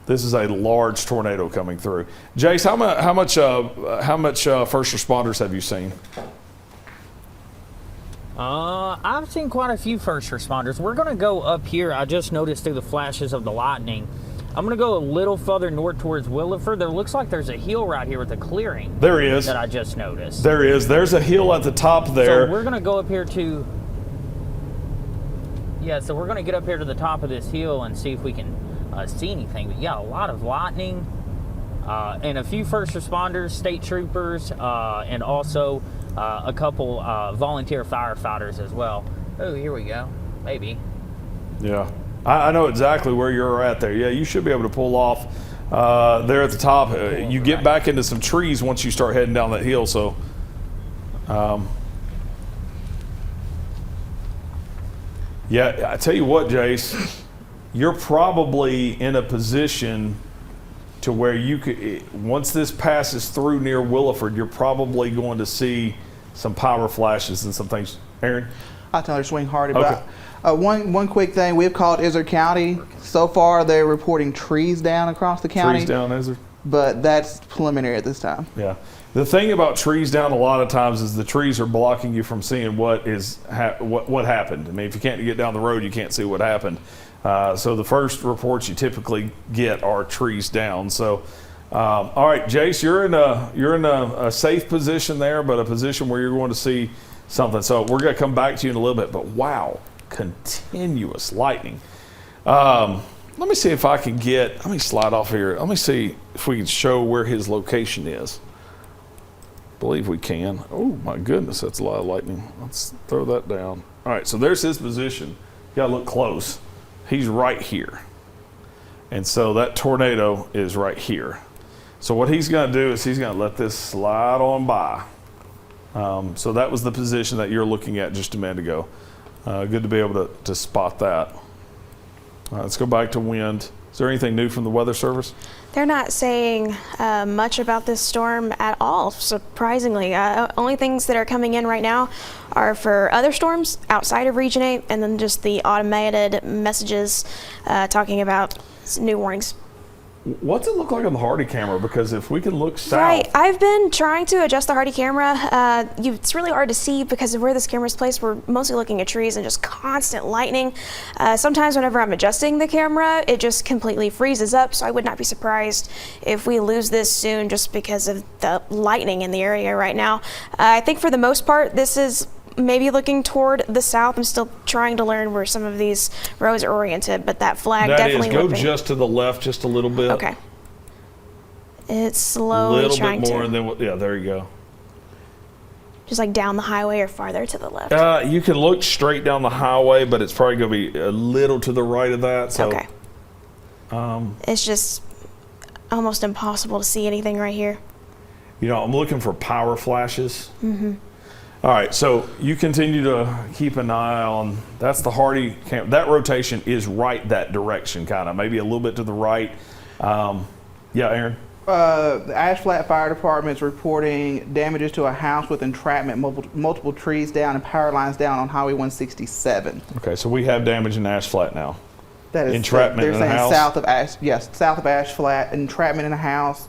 This is a large tornado coming through. Jace, how much first responders have you seen? I've seen quite a few first responders. We're going to go up here. I just noticed through the flashes of the lightning. I'm going to go a little further north towards Williford. There looks like there's a hill right here with a clearing. There is. That I just noticed. There is. There's a hill at the top there. So we're going to go up here to... Yeah, so we're going to get up here to the top of this hill and see if we can see anything. But yeah, a lot of lightning and a few first responders, state troopers, and also a couple volunteer firefighters as well. Oh, here we go. Maybe. Yeah. I know exactly where you're at there. Yeah, you should be able to pull off there at the top. You get back into some trees once you start heading down that hill. So, yeah, I tell you what, Jace, you're probably in a position to where you could, once this passes through near Williford, you're probably going to see some power flashes and some things. Aaron? I'll tell her swing hard Okay. about. One quick thing, we've called Izzard County. So far, they're reporting trees down across the county. Trees down, Izzard? But that's preliminary at this time. Yeah. The thing about trees down a lot of times is the trees are blocking you from seeing what happened. I mean, if you can't get down the road, you can't see what happened. So the first reports you typically get are trees down. So, all right, Jace, you're in a safe position there, but a position where you're going to see something. So we're going to come back to you in a little bit. But wow, continuous lightning. Let me see if I can get. Let me slide off here. Let me see if we can show where his location is. Believe we can. Oh my goodness, that's a lot of lightning. Let's throw that down. All right, so there's his position. You gotta look close. He's right here. And so that tornado is right here. So what he's gonna do is he's gonna let this slide on by. So that was the position that you're looking at just a minute ago. Good to be able to spot that. Let's go back to wind. Is there anything new from the Weather Service? They're not saying much about this storm at all, surprisingly. Only things that are coming in right now are for other storms outside of Region 8, and then just the automated messages talking about new warnings. What's it look like on the Hardy camera? Because if we can look south. Right, I've been trying to adjust the Hardy camera. It's really hard to see because of where this camera is placed. We're mostly looking at trees and just constant lightning. Sometimes whenever I'm adjusting the camera, it just completely freezes up. So I would not be surprised if we lose this soon just because of the lightning in the area right now. I think for the most part, this is maybe looking toward the south. I'm still trying to learn where some of these roads are oriented, but that flag definitely go whipping. just to the left just a little bit. Okay. It's slowly a little trying bit more, to. and then yeah, there you go. Just like down the highway or farther to the left. You can look straight down the highway, but it's probably going to be a little to the right of that. So, okay. It's just almost impossible to see anything right here. You know, I'm looking for power flashes. Mm-hmm. All right, so you continue to keep an eye on, that's the Hardy camp. That rotation is right that direction, kind of, maybe a little bit to the right. Yeah, Aaron? The Ash Flat Fire Department is reporting damages to a house with entrapment, multiple trees down and power lines down on Highway 167. Okay, so we have damage in Ash Flat now. That is entrapment they're in a saying house? south of Ash, yes, south of Ash Flat, entrapment in a house,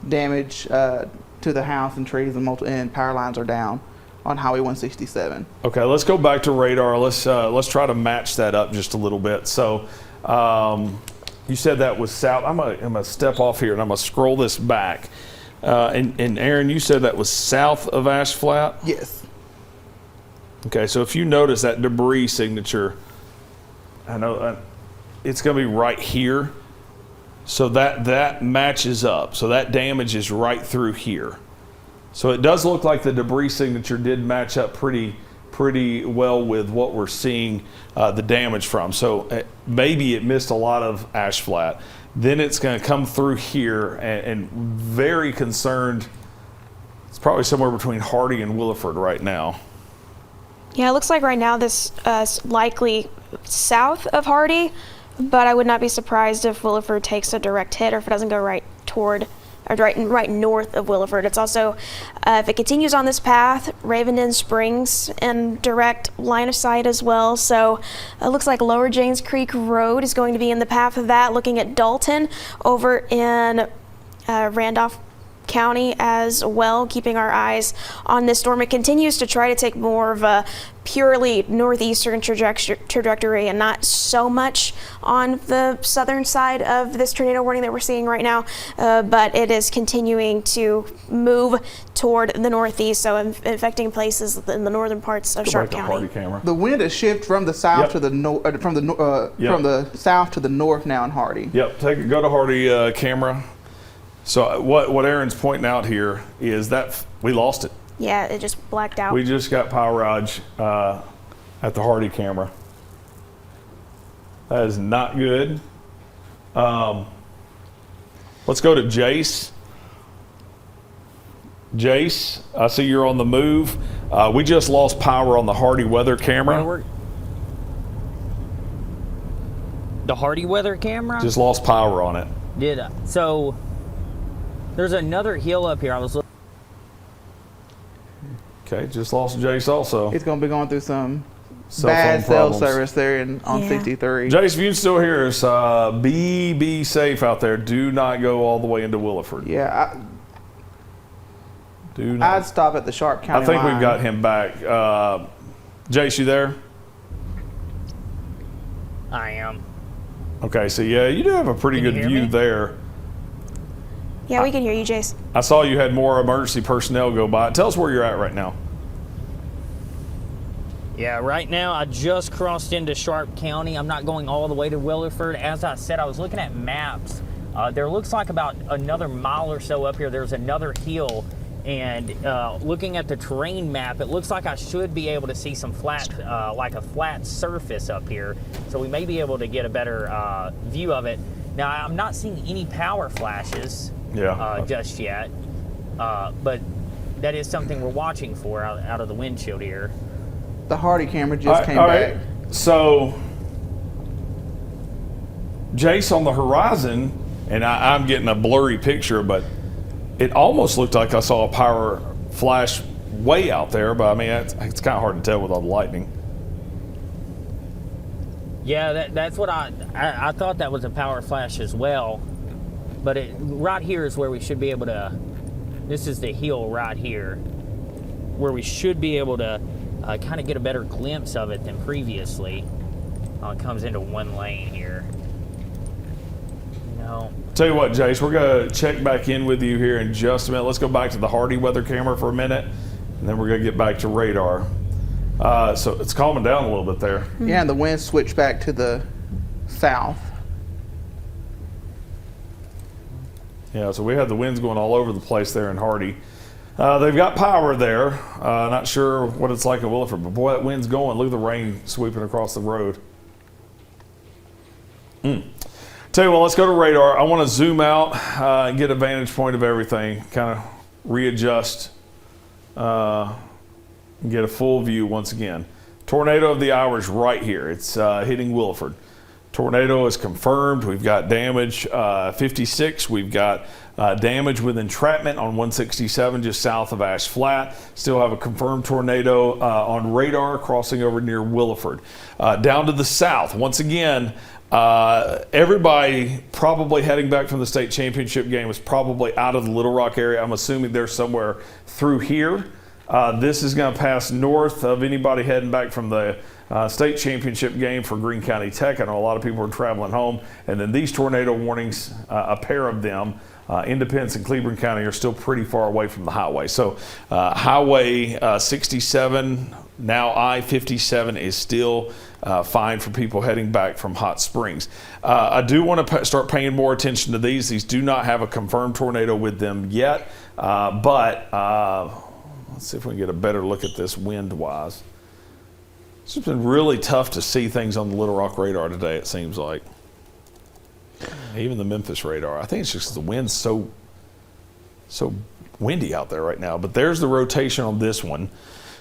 damage to the house and trees and power lines are down on Highway 167. Okay, let's go back to radar. Let's try to match that up just a little bit. So you said that was south. I'm gonna step off here and I'm gonna scroll this back. And Aaron, you said that was south of Ash Flat? Yes. Okay, so if you notice that debris signature, I know it's gonna be right here. So that matches up. So that damage is right through here. So it does look like the debris signature did match up pretty well with what we're seeing the damage from. So maybe it missed a lot of Ash Flat. Then it's going to come through here and very concerned. It's probably somewhere between Hardy and Williford right now. Yeah, it looks like right now this is likely south of Hardy, but I would not be surprised if Williford takes a direct hit or if it doesn't go right toward or right north of Williford. It's also, if it continues on this path, Ravenden Springs in direct line of sight as well. So it looks like Lower James Creek Road is going to be in the path of that, looking at Dalton over in Randolph County as well, keeping our eyes on this storm. It continues to try to take more of a purely northeastern trajectory and not so much on the southern side of this tornado warning that we're seeing right now, but it is continuing to move toward the northeast, so affecting places in the northern parts of Sharp County. The wind has shifted from the south to the north, from the south to the north now in Hardy. Yep, go to Hardy camera. So what Aaron's pointing out here is that we lost it. Yeah, it just blacked out. We just got power outage at the Hardy camera. That is not good. Let's go to Jace. Jace, I see you're on the move. We just lost power on the Hardy weather camera. The Hardy weather camera? Just lost power on it. Did I? So there's another hill up here. I was looking. Okay, just lost Jace also. It's going to be going through some Cell bad phone cell problems. service there on 63. Jace, if you can still hear us, be safe out there. Do not go all the way into Williford. Yeah, Do not. I'd stop at the Sharp County I think line. we've got him back. Jace, you there? I am. Okay, so yeah, you do have a pretty Can you good hear view me? there. Yeah, we can hear you, Jace. I saw you had more emergency personnel go by. Tell us where you're at right now. Yeah, right now I just crossed into Sharp County. I'm not going all the way to Williford. As I said, I was looking at maps. There looks like about another mile or so up here, there's another hill. And looking at the terrain map, it looks like I should be able to see some flat, like a flat surface up here. So we may be able to get a better view of it. Now, I'm not seeing any power flashes just yet, but that is something we're watching for out of the windshield here. The Hardy camera just came all back. right. So, Jace on the horizon, and I'm getting a blurry picture, but it almost looked like I saw a power flash way out there, but I mean, it's kind of hard to tell with all the lightning. Yeah, that's what I thought that was a power flash as well. But right here is where we should be able to, this is the hill right here, where we should be able to kind of get a better glimpse of it than previously. It comes into one lane here. No. Tell you what, Jace, we're going to check back in with you here in just a minute. Let's go back to the Hardy weather camera for a minute, and then we're going to get back to radar. So it's calming down a little bit there. Yeah, and the wind switched back to the south. Yeah, so we had the winds going all over the place there in Hardy. They've got power there. Not sure what it's like in Williford, but boy, that wind's going. Look at the rain sweeping across the road. Tell you what, let's go to radar. I want to zoom out and get a vantage point of everything, kind of readjust, and get a full view once again. Tornado of the hour is right here. It's hitting Williford. Tornado is confirmed. We've got damage 56. We've got damage with entrapment on 167 just south of Ash Flat. Still have a confirmed tornado on radar crossing over near Williford. Down to the south, once again, everybody probably heading back from the state championship game is probably out of the Little Rock area. I'm assuming they're somewhere through here. This is going to pass north of anybody heading back from the state championship game for Greene County Tech. I know a lot of people are traveling home. And then these tornado warnings, a pair of them, Independence and Cleveland County are still pretty far away from the highway. So Highway 67, now I-57 is still fine for people heading back from Hot Springs. I do want to start paying more attention to these. These do not have a confirmed tornado with them yet, but let's see if we can get a better look at this wind-wise. It's just been really tough to see things on the Little Rock radar today, it seems like. Even the Memphis radar. I think it's just the wind's so windy out there right now. But there's the rotation on this one,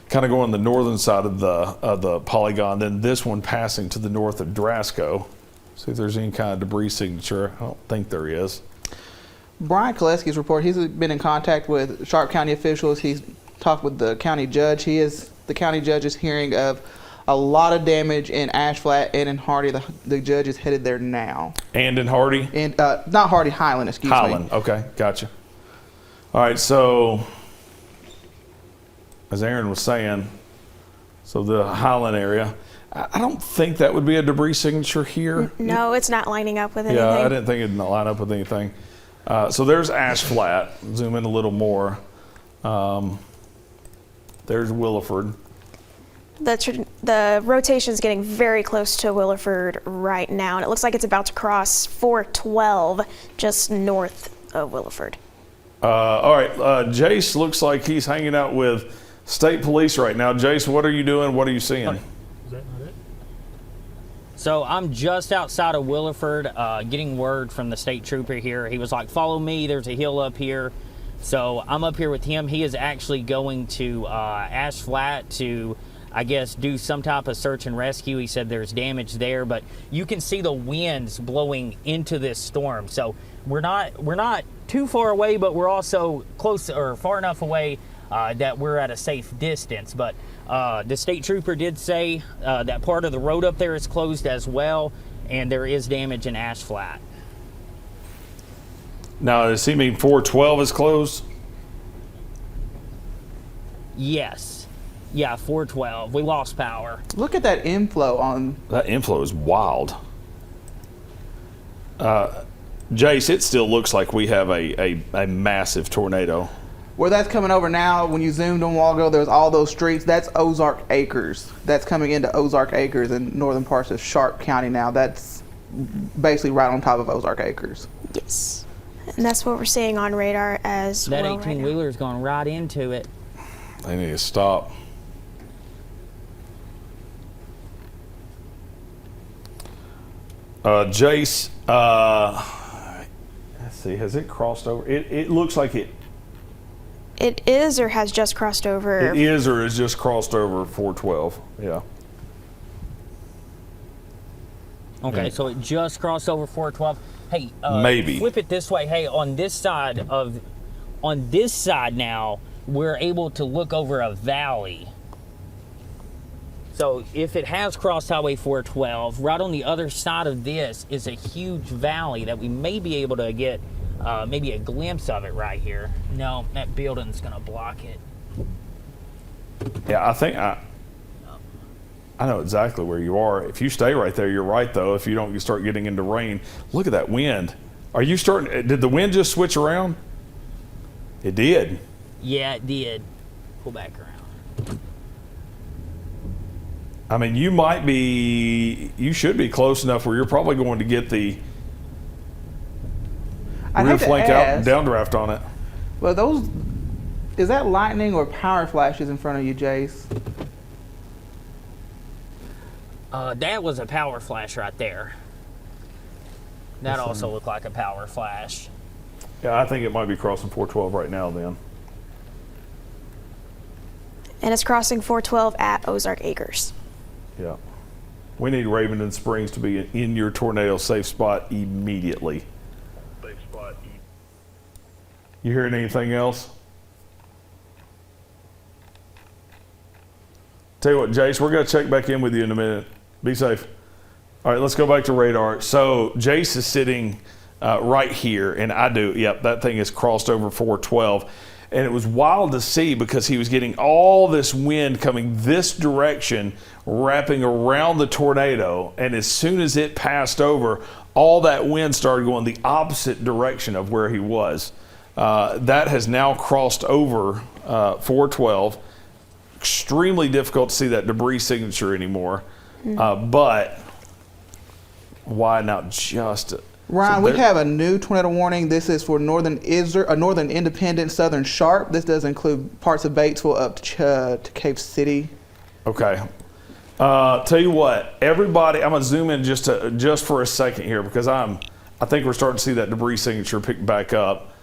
kind of going the northern side of the polygon. Then this one passing to the north of Drasco. See if there's any kind of debris signature. I don't think there is. Brian Koleski's report, he's been in contact with Sharp County officials. He's talked with the county judge. The county judge is hearing of a lot of damage in Ash Flat and in Hardy. The judge is headed there now. And in Hardy? And not Hardy, Highland, excuse me. Highland, okay, gotcha. All right, so as Aaron was saying, so the Highland area, I don't think that would be a debris signature here. No, it's not lining up with anything. Yeah, I didn't think it'd line up with anything. So there's Ash Flat. Zoom in a little more. There's Williford. The rotation's getting very close to Williford right now, and it looks like it's about to cross 412 just north of Williford. All right, Jace looks like he's hanging out with state police right now. Jace, what are you doing? What are you seeing? Is that not it? So I'm just outside of Williford, getting word from the state trooper here. He was like, follow me, there's a hill up here. So I'm up here with him. He is actually going to Ash Flat to, I guess, do some type of search and rescue. He said there's damage there, but you can see the winds blowing into this storm. So we're not too far away, but we're also close or far enough away that we're at a safe distance. But the state trooper did say that part of the road up there is closed as well, and there is damage in Ash Flat. Now, does he mean 412 is closed? Yes. Yeah, 412. We lost power. Look at that inflow on. That inflow is wild. Jace, it still looks like we have a massive tornado. Where that's coming over now, when you zoomed on Walgo, there's all those streets. That's Ozark Acres. That's coming into Ozark Acres in northern parts of Sharp County now. That's basically right on top of Ozark Acres. Yes. And that's what we're seeing on radar as That well right now. 18-wheeler's going right into it. They need to stop. Jace, let's see, has it crossed over? It looks like it It is or has just crossed over. It is or is just crossed over 412. Yeah. Okay, Yeah. so it just crossed over 412. Hey, Maybe. flip it this way. Hey, on this side now, we're able to look over a valley. So if it has crossed Highway 412, right on the other side of this is a huge valley that we may be able to get maybe a glimpse of it right here. No, that building's gonna block it. Yeah, I think I know exactly where you are. If you stay right there, you're right though. If you don't, you start getting into rain. Look at that wind. Are you starting? Did the wind just switch around? It did. Yeah, it did. Pull back around. I mean, you should be close enough where you're probably going to get the I'd rear hate to flank out ask, downdraft on it. but is that lightning or power flashes in front of you, Jace? That was a power flash right there. That also looked like a power flash. Yeah, I think it might be crossing 412 right now then. And it's crossing 412 at Ozark Acres. Yeah. We need Ravenden Springs to be in your tornado safe spot immediately. Safe spot. You hearing anything else? Tell you what, Jace, we're going to check back in with you in a minute. Be safe. All right, let's go back to radar. So Jace is sitting right here, and yep, that thing is crossed over 412. And it was wild to see because he was getting all this wind coming this direction, wrapping around the tornado. And as soon as it passed over, all that wind started going the opposite direction of where he was. That has now crossed over 412. Extremely difficult to see that debris signature anymore. But why not just... Ryan, we have a new tornado warning. This is for Northern Independent, Southern Sharp. This does include parts of Batesville up to Cave City. Okay. Tell you what, everybody, I'm gonna zoom in just for a second here because I think we're starting to see that debris signature pick back up.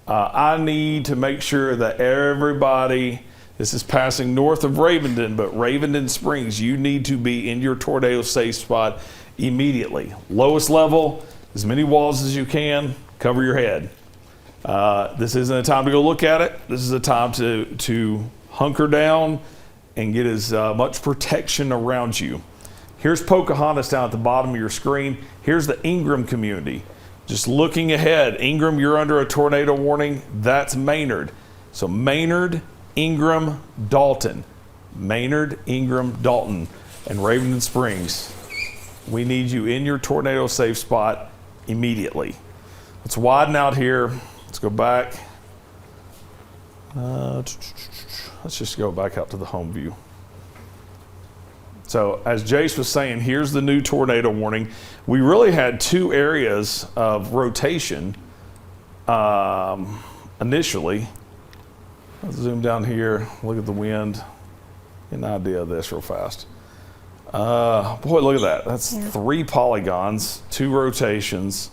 I need to make sure that everybody, this is passing north of Ravenden, but Ravenden Springs, you need to be in your tornado safe spot immediately. Lowest level, as many walls as you can, cover your head. This isn't a time to go look at it. This is a time to hunker down and get as much protection around you. Here's Pocahontas down at the bottom of your screen. Here's the Ingram community. Just looking ahead, Ingram, you're under a tornado warning. That's Maynard. So Maynard, Ingram, Dalton. Maynard, Ingram, Dalton, and Raven Springs. We need you in your tornado safe spot immediately. Let's widen out here. Let's go back. Let's just go back out to the home view. So as Jace was saying, here's the new tornado warning. We really had two areas of rotation initially. Let's zoom down here, look at the wind, get an idea of this real fast. Boy, look at that. That's 3 polygons, 2 rotations.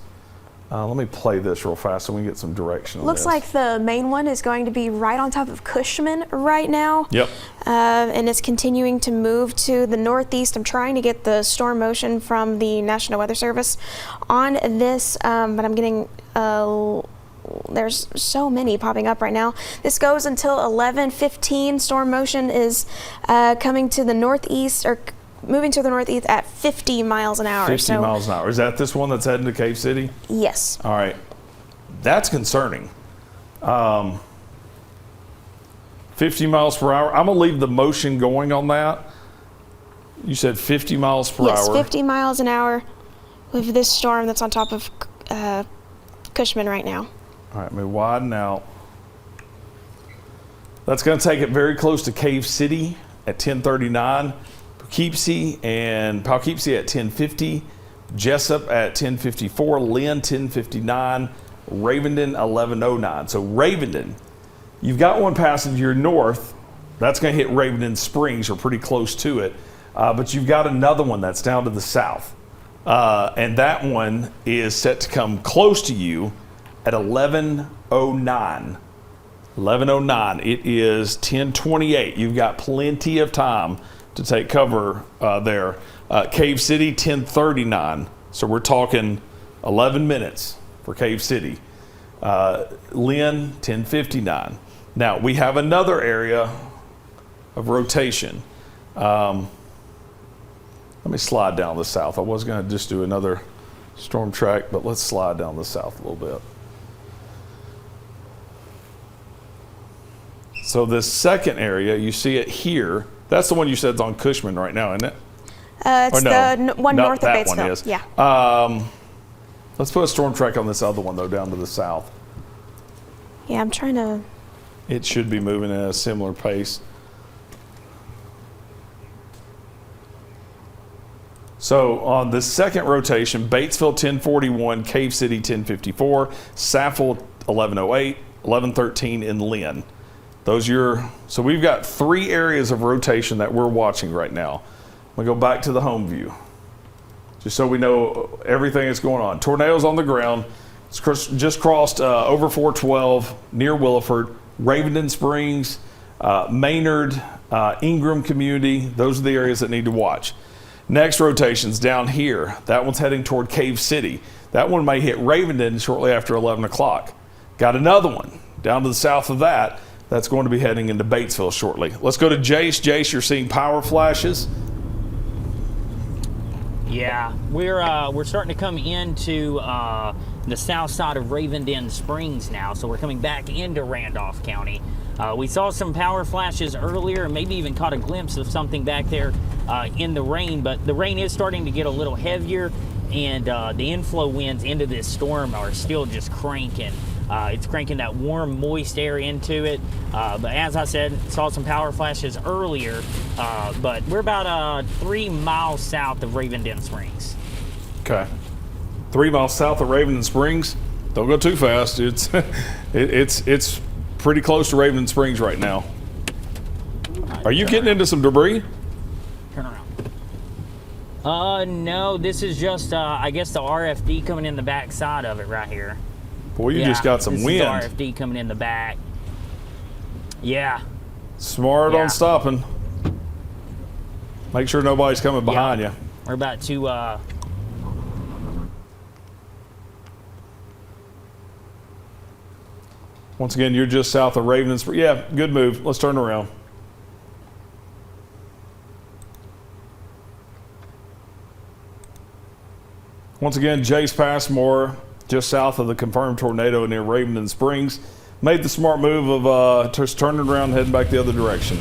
Let me play this real fast so we can get some direction on Looks this. like the main one is going to be right on top of Cushman right now. Yep. And it's continuing to move to the northeast. I'm trying to get the storm motion from the National Weather Service on this, but I'm getting, there's so many popping up right now. This goes until 11:15. Storm motion is coming to the northeast, or moving to the northeast at 50 miles an hour. 50 miles an hour. Is that this one that's heading to Cave City? Yes. All right. That's concerning. 50 miles per hour. I'm going to leave the motion going on that. You said 50 miles per Yes, hour. 50 miles an hour with this storm that's on top of Cushman right now. All right, let me widen out. That's going to take it very close to Cave City at 10:39. Poughkeepsie at 10:50. Jessup at 10:54. Lynn 10:59. Ravenden 11:09. So Ravenden, you've got one passing to your north. That's going to hit Ravenden Springs, or pretty close to it. But you've got another one that's down to the south. And that one is set to come close to you at 11:09. 11:09. It is 10:28. You've got plenty of time to take cover there. Cave City 10:39. So we're talking 11 minutes for Cave City. Lynn 10:59. Now we have another area of rotation. Let me slide down the south. I was going to just do another storm track, but let's slide down the south a little bit. So this second area, you see it here. That's the one you said is on Cushman right now, isn't it? It's the one north of that one Batesville. is. Yeah. Let's put a storm track on this other one, though, down to the south. Yeah, I'm trying to. It should be moving at a similar pace. So on the second rotation, Batesville 10:41, Cave City 10:54, Saffel 11:08, 11:13 in Lynn. So we've got 3 areas of rotation that we're watching right now. I'm gonna go back to the home view, just so we know everything that's going on. Tornadoes on the ground. It's just crossed over 412 near Williford, Ravenden Springs, Maynard, Ingram community. Those are the areas that need to watch. Next rotation's down here. That one's heading toward Cave City. That one may hit Ravenden shortly after 11 o'clock. Got another one down to the south of that. That's going to be heading into Batesville shortly. Let's go to Jace. Jace, you're seeing power flashes. Yeah, we're starting to come into the south side of Ravenden Springs now, so we're coming back into Randolph County. We saw some power flashes earlier, and maybe even caught a glimpse of something back there in the rain, but the rain is starting to get a little heavier, and the inflow winds into this storm are still just cranking. It's cranking that warm, moist air into it. But as I said, saw some power flashes earlier, but we're about 3 miles south of Ravenden Springs. Okay. 3 miles south of Ravenden Springs. Don't go too fast. It's pretty close to Ravenden Springs right now. Are you getting into some debris? Turn around. No, this is just, I guess, the RFD coming in the back side of it right here. Boy, you just got some wind. This is RFD coming in the back. Yeah. Smart on stopping. Make sure nobody's coming behind you. We're about to, Once again, you're just south of Ravens. Yeah, good move. Let's turn around. Once again, Jace Passmore, just south of the confirmed tornado near Raven Springs, made the smart move of just turning around and heading back the other direction.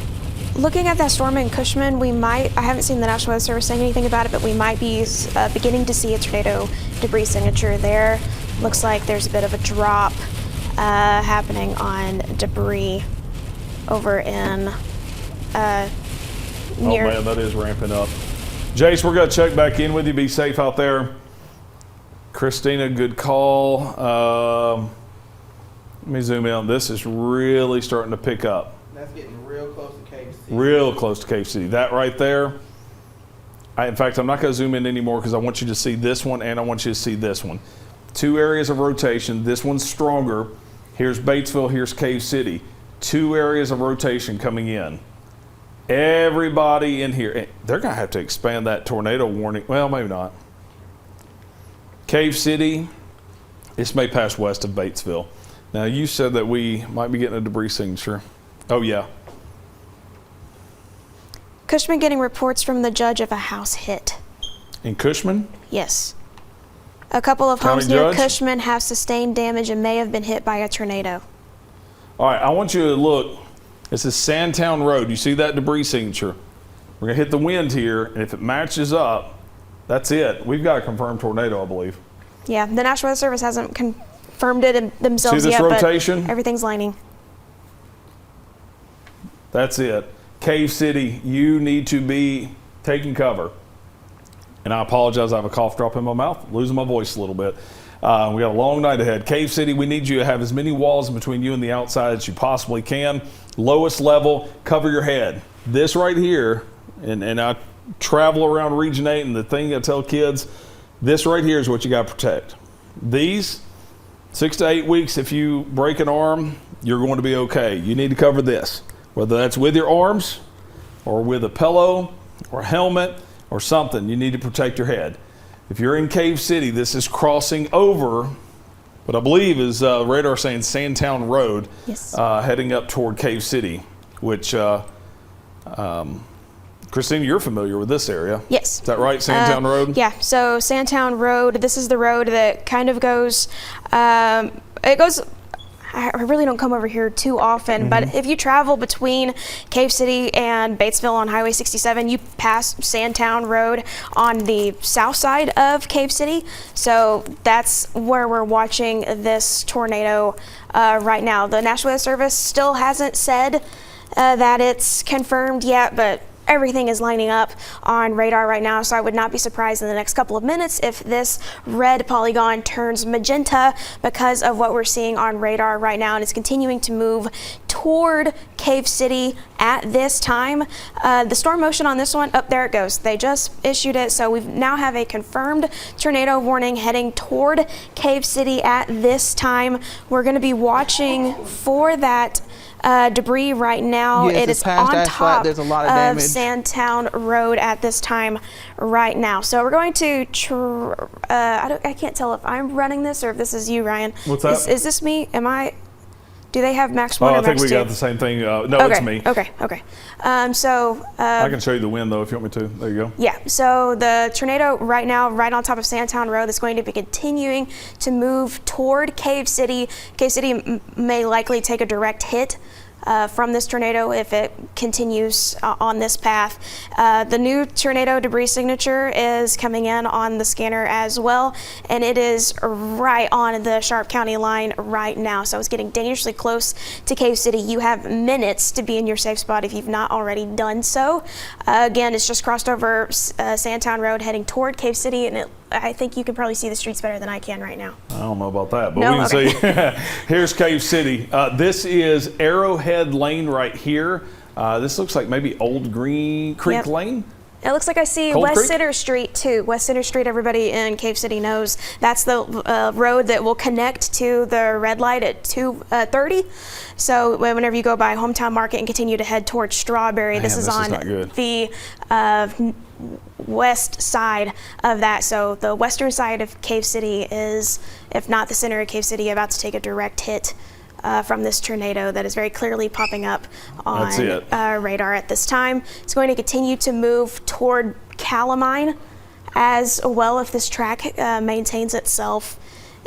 Looking at that storm in Cushman, I haven't seen the National Weather Service saying anything about it, but we might be beginning to see a tornado debris signature there. Looks like there's a bit of a drop happening on debris over in near. Oh man, that is ramping up. Jace, we're going to check back in with you. Be safe out there. Christina, good call. Let me zoom in. This is really starting to pick up. That's getting real close to Cave City. Real close to Cave City. That right there. In fact, I'm not going to zoom in anymore because I want you to see this one and I want you to see this one. 2 areas of rotation. This one's stronger. Here's Batesville. Here's Cave City. 2 areas of rotation coming in. Everybody in here. They're going to have to expand that tornado warning. Well, maybe not. Cave City. This may pass west of Batesville. Now, you said that we might be getting a debris signature. Oh, yeah. Cushman getting reports from the judge of a house hit. In Cushman? Yes. A couple of County homes near judge? Cushman have sustained damage and may have been hit by a tornado. All right, I want you to look. This is Sandtown Road. You see that debris signature? We're going to hit the wind here, and if it matches up, that's it. We've got a confirmed tornado, I believe. Yeah, the National Weather Service hasn't confirmed it themselves See this yet, rotation? but everything's lining. That's it. Cave City, you need to be taking cover. And I apologize, I have a cough drop in my mouth, losing my voice a little bit. We got a long night ahead. Cave City, we need you to have as many walls between you and the outside as you possibly can. Lowest level, cover your head. This right here, and I travel around Region 8, and the thing I tell kids, this right here is what you got to protect. These 6 to 8 weeks, if you break an arm, you're going to be okay. You need to cover this, whether that's with your arms or with a pillow or a helmet or something. You need to protect your head. If you're in Cave City, this is crossing over what I believe is radar saying Sandtown Road, Yes. Heading up toward Cave City, which Christina, you're familiar with this area. Yes. Is that right, Sandtown Road? Yeah, so Sandtown Road, this is the road that kind of goes, it goes, I really don't come over here too often, but if you travel between Cave City and Batesville on Highway 67, you pass Sandtown Road on the south side of Cave City. So that's where we're watching this tornado right now. The National Weather Service still hasn't said that it's confirmed yet, but everything is lining up on radar right now, so I would not be surprised in the next couple of minutes if this red polygon turns magenta because of what we're seeing on radar right now, and it's continuing to move toward Cave City at this time. The storm motion on this one, up there it goes. They just issued it, so we now have a confirmed tornado warning heading toward Cave City at this time. We're going to be watching for that debris right now. Yes, it it's is past on asphalt. top There's a lot of of damage. Sandtown Road at this time right now. So we're going to, I can't tell if I'm running this or if this is you, Ryan. What's that? Is this me? Do they have max 1 Oh, or I think max we 2? got the same thing. No, Okay, it's me. okay. I can show you the wind, though, if you want me to. There you go. Yeah, so the tornado right now, right on top of Sandtown Road, is going to be continuing to move toward Cave City. Cave City may likely take a direct hit from this tornado if it continues on this path. The new tornado debris signature is coming in on the scanner as well, and it is right on the Sharp County line right now. So it's getting dangerously close to Cave City. You have minutes to be in your safe spot if you've not already done so. Again, it's just crossed over Sandtown Road heading toward Cave City, and I think you can probably see the streets better than I can right now. I don't know about that, but No? we can Okay. see. Here's Cave City. This is Arrowhead Lane right here. This looks like maybe Old Green Creek Yep. Lane. It looks like I see Cold West Creek? Center Street too. West Center Street, everybody in Cave City knows that's the road that will connect to the red light at 2:30. So whenever you go by Hometown Market and continue to head towards Strawberry, this is on not good. the west side of that. So the western side of Cave City is, if not the center of Cave City, about to take a direct hit from this tornado that is very clearly popping up on That's it. radar at this time. It's going to continue to move toward Calamine as well if this track maintains itself,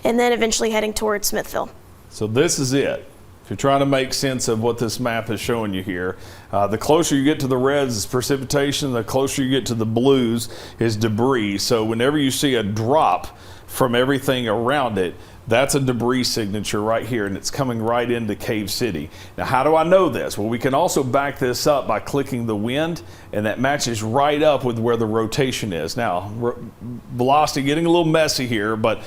and then eventually heading toward Smithville. So this is it. If you're trying to make sense of what this map is showing you here, the closer you get to the reds is precipitation, the closer you get to the blues is debris. So whenever you see a drop from everything around it, that's a debris signature right here, and it's coming right into Cave City. Now, how do I know this? Well, we can also back this up by clicking the wind, and that matches right up with where the rotation is. Now, velocity getting a little messy here, but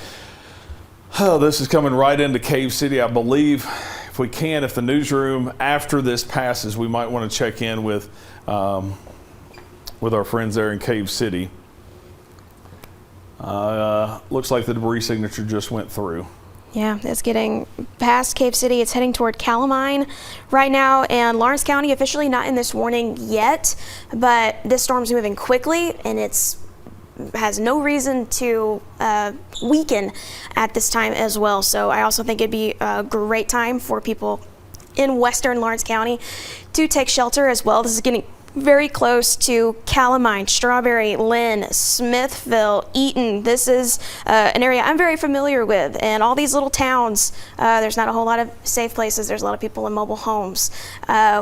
this is coming right into Cave City, I believe. If we can, if the newsroom after this passes, we might want to check in with our friends there in Cave City. Looks like the debris signature just went through. Yeah, it's getting past Cave City. It's heading toward Calamine right now, and Lawrence County officially not in this warning yet, but this storm's moving quickly, and has no reason to weaken at this time as well. So I also think it'd be a great time for people in western Lawrence County to take shelter as well. This is getting very close to Calamine, Strawberry, Lynn, Smithville, Eaton. This is an area I'm very familiar with, and all these little towns, there's not a whole lot of safe places. There's a lot of people in mobile homes.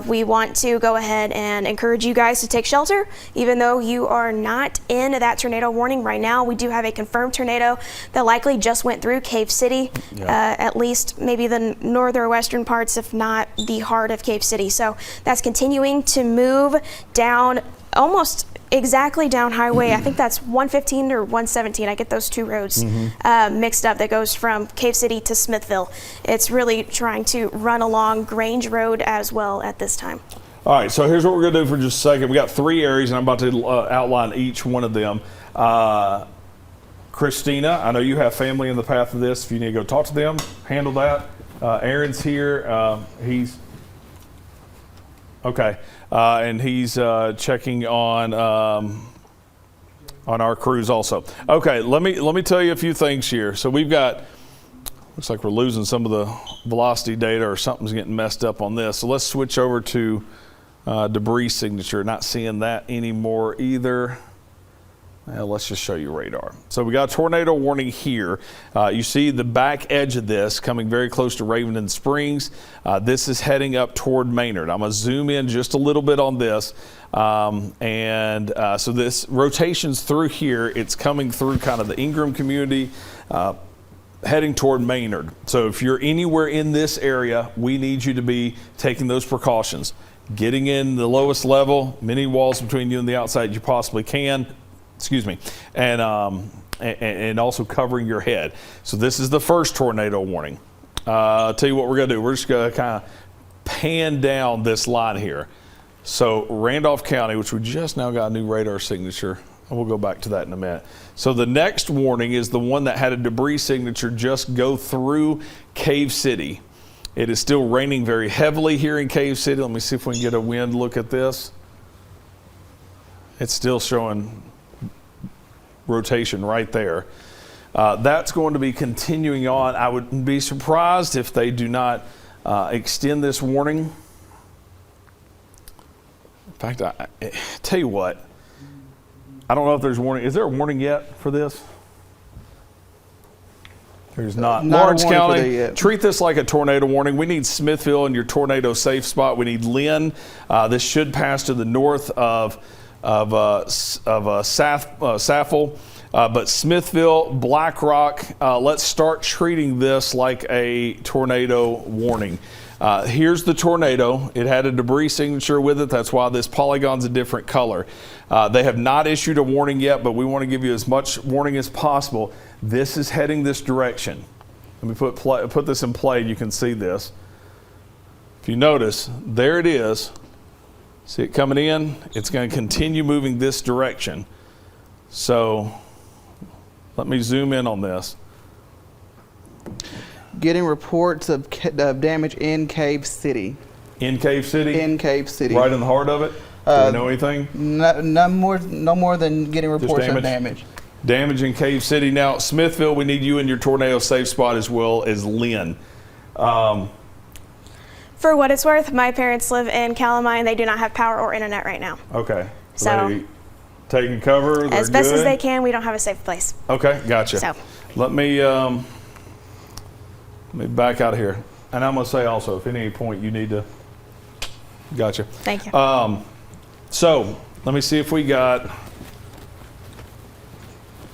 We want to go ahead and encourage you guys to take shelter, even though you are not in that tornado warning right now. We do have a confirmed tornado that likely just went through Cave City, at least maybe the northwestern parts, if not the heart of Cave City. So that's continuing to move down, almost exactly down highway. I think that's 115 or 117. I get those two roads mixed up, that goes from Cave City to Smithville. It's really trying to run along Grange Road as well at this time. All right, so here's what we're going to do for just a second. We got 3 areas, and I'm about to outline each one of them. Christina, I know you have family in the path of this. If you need to go talk to them, handle that. Aaron's here. He's okay. And he's checking on our crews also. Okay, let me tell you a few things here. So we've got, looks like we're losing some of the velocity data, or something's getting messed up on this. So let's switch over to debris signature. Not seeing that anymore either. Let's just show you radar. So we got a tornado warning here. You see the back edge of this coming very close to Raven Springs. This is heading up toward Maynard. I'm going to zoom in just a little bit on this. So this rotations through here. It's coming through kind of the Ingram community, heading toward Maynard. So if you're anywhere in this area, we need you to be taking those precautions. Getting in the lowest level, many walls between you and the outside you possibly can. Excuse me, and also covering your head. So this is the first tornado warning. I'll tell you what we're going to do. We're just going to kind of pan down this line here. So Randolph County, which we just now got a new radar signature, and we'll go back to that in a minute. So the next warning is the one that had a debris signature just go through Cave City. It is still raining very heavily here in Cave City. Let me see if we can get a wind look at this. It's still showing rotation right there. That's going to be continuing on. I would be surprised if they do not extend this warning. In fact, I tell you what, I don't know if there's a warning. Is there a warning yet for this? There's not. Lawrence County, treat this like a tornado warning. We need Smithville in your tornado safe spot. We need Lynn. This should pass to the north of Saffel, but Smithville, Black Rock, let's start treating this like a tornado warning. Here's the tornado. It had a debris signature with it. That's why this polygon's a different color. They have not issued a warning yet, but we want to give you as much warning as possible. This is heading this direction. Let me put this in play. You can see this. If you notice, there it is. See it coming in? It's going to continue moving this direction. So let me zoom in on this. Getting reports of damage in Cave City. In Cave City? In Cave City. Right in the heart of it? Do we know anything? No more than getting reports of damage. Damage in Cave City. Now, Smithville, we need you in your tornado safe spot as well as Lynn. For what it's worth, my parents live in Calamine. They do not have power or internet right now. Okay. So they taking cover. They're as best as good? they can, we don't have a safe place. Okay, gotcha. So. Let me back out of here. And I'm going to say also, if at any point you need to, gotcha. Thank you. So let me see if we got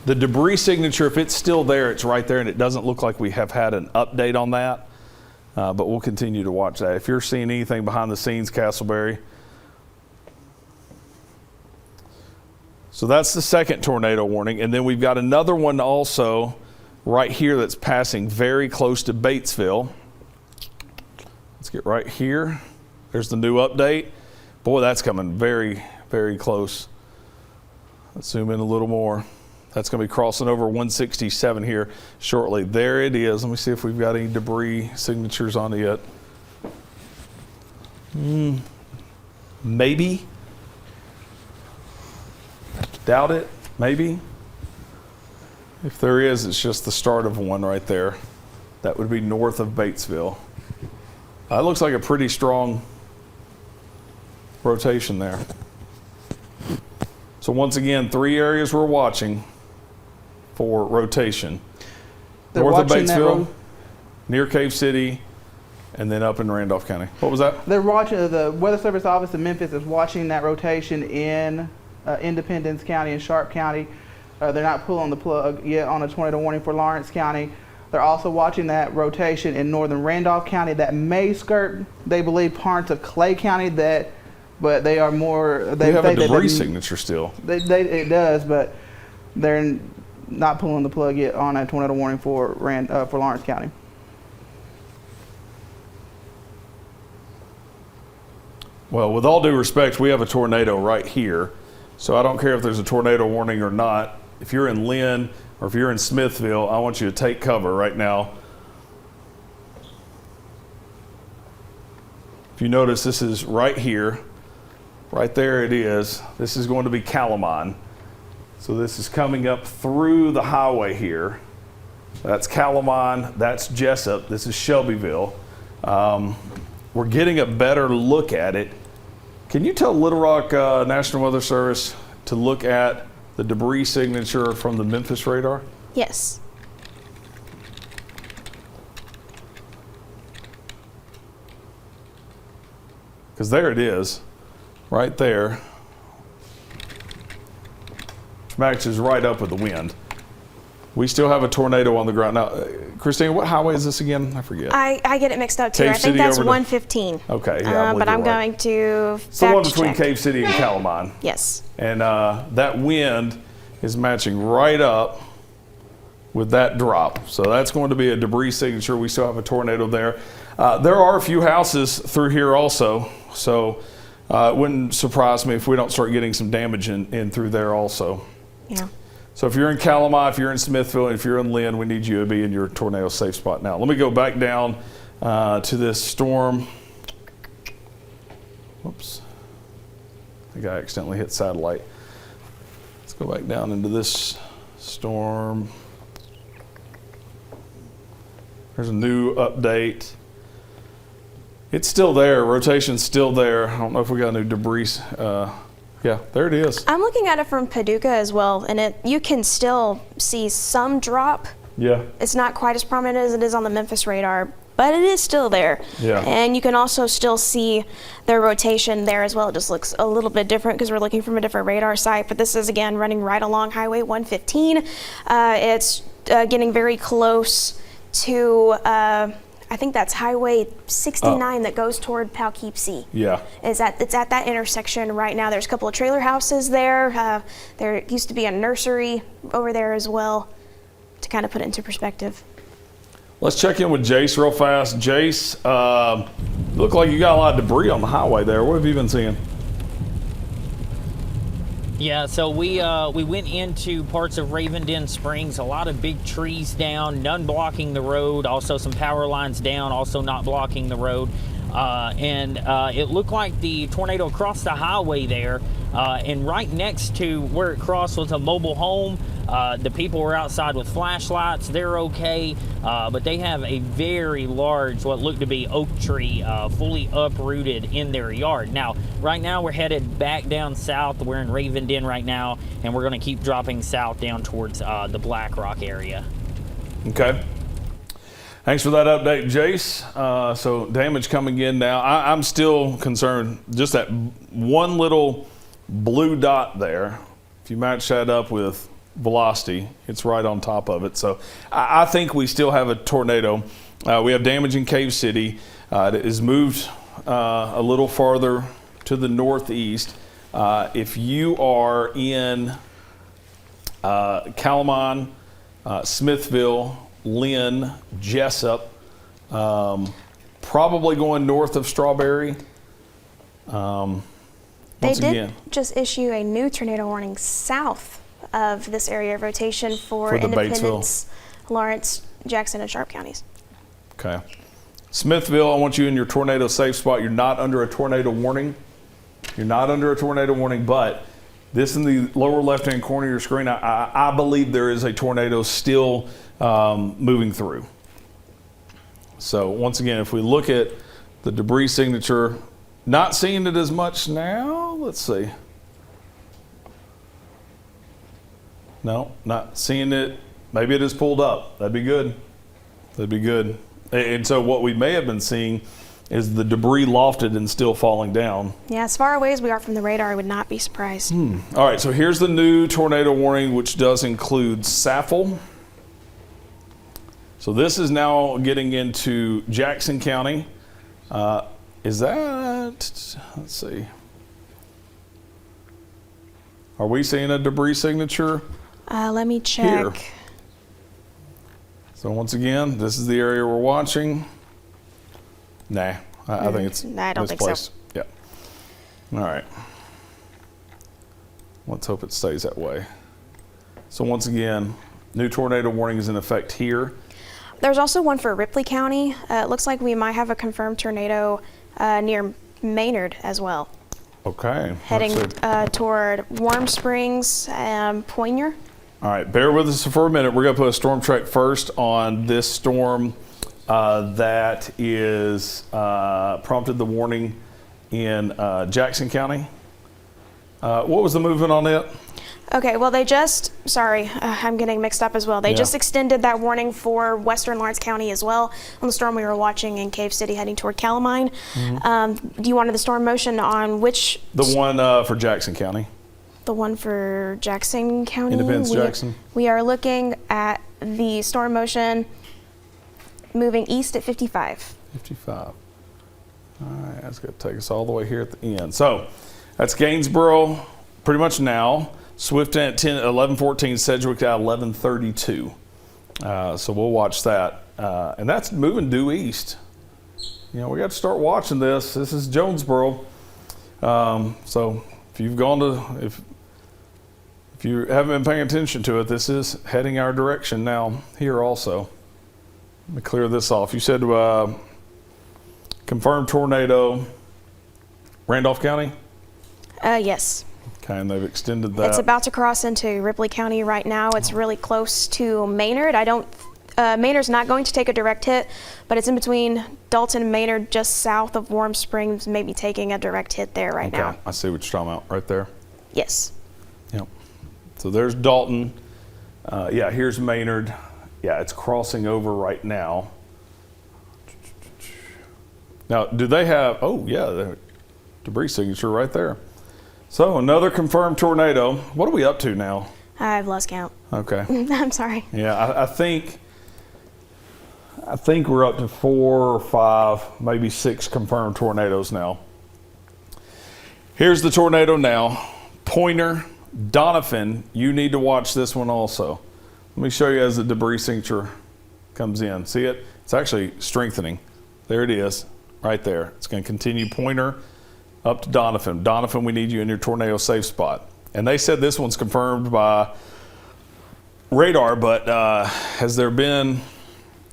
the debris signature. If it's still there, it's right there, and it doesn't look like we have had an update on that. But we'll continue to watch that. If you're seeing anything behind the scenes, Castleberry. So that's the second tornado warning. And then we've got another one also right here that's passing very close to Batesville. Let's get right here. There's the new update. Boy, that's coming very, very close. Let's zoom in a little more. That's going to be crossing over 167 here shortly. There it is. Let me see if we've got any debris signatures on it yet. Maybe. Doubt it. Maybe. If there is, it's just the start of one right there. That would be north of Batesville. It looks like a pretty strong rotation there. So once again, 3 areas we're watching for rotation. They're North of watching that Batesville, road. near Cave City, and then up in Randolph County. What was that? They're watching, the Weather Service office in Memphis is watching that rotation in Independence County and Sharp County. They're not pulling the plug yet on a tornado warning for Lawrence County. They're also watching that rotation in northern Randolph County that may skirt, they believe, parts of Clay County, but they are more. We have a debris signature still. It does, but they're not pulling the plug yet on a tornado warning for Lawrence County. Well, with all due respect, we have a tornado right here. So I don't care if there's a tornado warning or not. If you're in Lynn or if you're in Smithville, I want you to take cover right now. If you notice, this is right here. Right there it is. This is going to be Calamine. So this is coming up through the highway here. That's Calamine, that's Jessup, this is Shelbyville. We're getting a better look at it. Can you tell Little Rock National Weather Service to look at the debris signature from the Memphis radar? Yes. Because there it is, right there. Which matches right up with the wind. We still have a tornado on the ground. Now, Christine, what highway is this again? I forget. I get it mixed up too. Cave I think City that's over to- 115. Okay, yeah, but I'm going to the one fact between check. Cave City and Calamine. Yes. And that wind is matching right up with that drop. So that's going to be a debris signature. We still have a tornado there. There are a few houses through here also. So it wouldn't surprise me if we don't start getting some damage in through there also. Yeah. So if you're in Calamine, if you're in Smithville, and if you're in Lynn, we need you to be in your tornado safe spot now. Let me go back down to this storm. Whoops. I think I accidentally hit satellite. Let's go back down into this storm. There's a new update. It's still there. Rotation's still there. I don't know if we got new debris. Yeah, there it is. I'm looking at it from Paducah as well, and you can still see some drop. Yeah. It's not quite as prominent as it is on the Memphis radar, but it is still there. Yeah. And you can also still see the rotation there as well. It just looks a little bit different because we're looking from a different radar site, but this is again running right along Highway 115. It's getting very close to I think that's Highway 69 that goes toward Poughkeepsie. Yeah. It's at that intersection right now. There's a couple of trailer houses there. There used to be a nursery over there as well, to kind of put it into perspective. Let's check in with Jace real fast. Jace, look like you got a lot of debris on the highway there. What have you been seeing? Yeah, so we went into parts of Ravenden Springs, a lot of big trees down, none blocking the road, also some power lines down, also not blocking the road. And it looked like the tornado crossed the highway there, and right next to where it crossed was a mobile home. The people were outside with flashlights. They're okay, but they have a very large, what looked to be oak tree, fully uprooted in their yard. Now, right now we're headed back down south. We're in Raven Den right now, and we're going to keep dropping south down towards the Black Rock area. Okay. Thanks for that update, Jace. So damage coming in now. I'm still concerned, just that one little blue dot there. If you match that up with velocity, it's right on top of it. So I think we still have a tornado. We have damage in Cave City. It has moved a little farther to the northeast. If you are in Calamine, Smithville, Lynn, Jessup, probably going north of Strawberry. They did just issue a new tornado warning south of this area of rotation for the Independence, Lawrence, Jackson, and Sharp counties. Okay. Smithville, I want you in your tornado safe spot. You're not under a tornado warning. You're not under a tornado warning, but this in the lower left-hand corner of your screen, I believe there is a tornado still moving through. So once again, if we look at the debris signature, not seeing it as much now. Let's see. No, not seeing it. Maybe it is pulled up. That'd be good. That'd be good. And so what we may have been seeing is the debris lofted and still falling down. Yeah, as far away as we are from the radar, I would not be surprised. All right, so here's the new tornado warning, which does include Saffel. So this is now getting into Jackson County. Is that, let's see. Are we seeing a debris signature? Let me check. Here. So once again, this is the area we're watching. Nah, I think it's Nah, I don't think misplaced. so. Yeah. All right. Let's hope it stays that way. So once again, new tornado warning is in effect here. There's also one for Ripley County. It looks like we might have a confirmed tornado near Maynard as well. Okay. Heading toward Warm Springs, Poinier. All right, bear with us for a minute. We're going to put a storm track first on this storm that is prompted the warning in Jackson County. What was the movement on it? Okay, well, they just, sorry, I'm getting mixed up as well. They just extended that warning for Western Lawrence County as well on the storm we were watching in Cave City heading toward Calamine. Do you wanted the storm motion on which? The one for Jackson County. The one for Jackson County? Independence, Jackson. We are looking at the storm motion moving east at 55. 55. All right, that's going to take us all the way here at the end. So that's Gainsboro pretty much now. Swift at 11:14, Sedgwick at 11:32. So we'll watch that. And that's moving due east. You know, we got to start watching this. This is Jonesboro. So if you've gone to, if you haven't been paying attention to it, this is heading our direction now here also. Let me clear this off. You said confirmed tornado, Randolph County? Yes. Okay, and they've extended that. It's about to cross into Ripley County right now. It's really close to Maynard. Maynard's not going to take a direct hit, but it's in between Dalton and Maynard, just south of Warm Springs, maybe taking a direct hit there right now. I see what you're talking about right there. Yes. Yep. So there's Dalton. Yeah, here's Maynard. Yeah, it's crossing over right now. Now, do they have, oh yeah, the debris signature right there. So another confirmed tornado. What are we up to now? I've lost count. Okay. I'm sorry. Yeah, I think we're up to 4 or 5, maybe 6 confirmed tornadoes now. Here's the tornado now. Pointer, Donovan, you need to watch this one also. Let me show you as the debris signature comes in. See it? It's actually strengthening. There it is, right there. It's going to continue Pointer up to Donovan. Donovan, we need you in your tornado safe spot. And they said this one's confirmed by radar, but has there been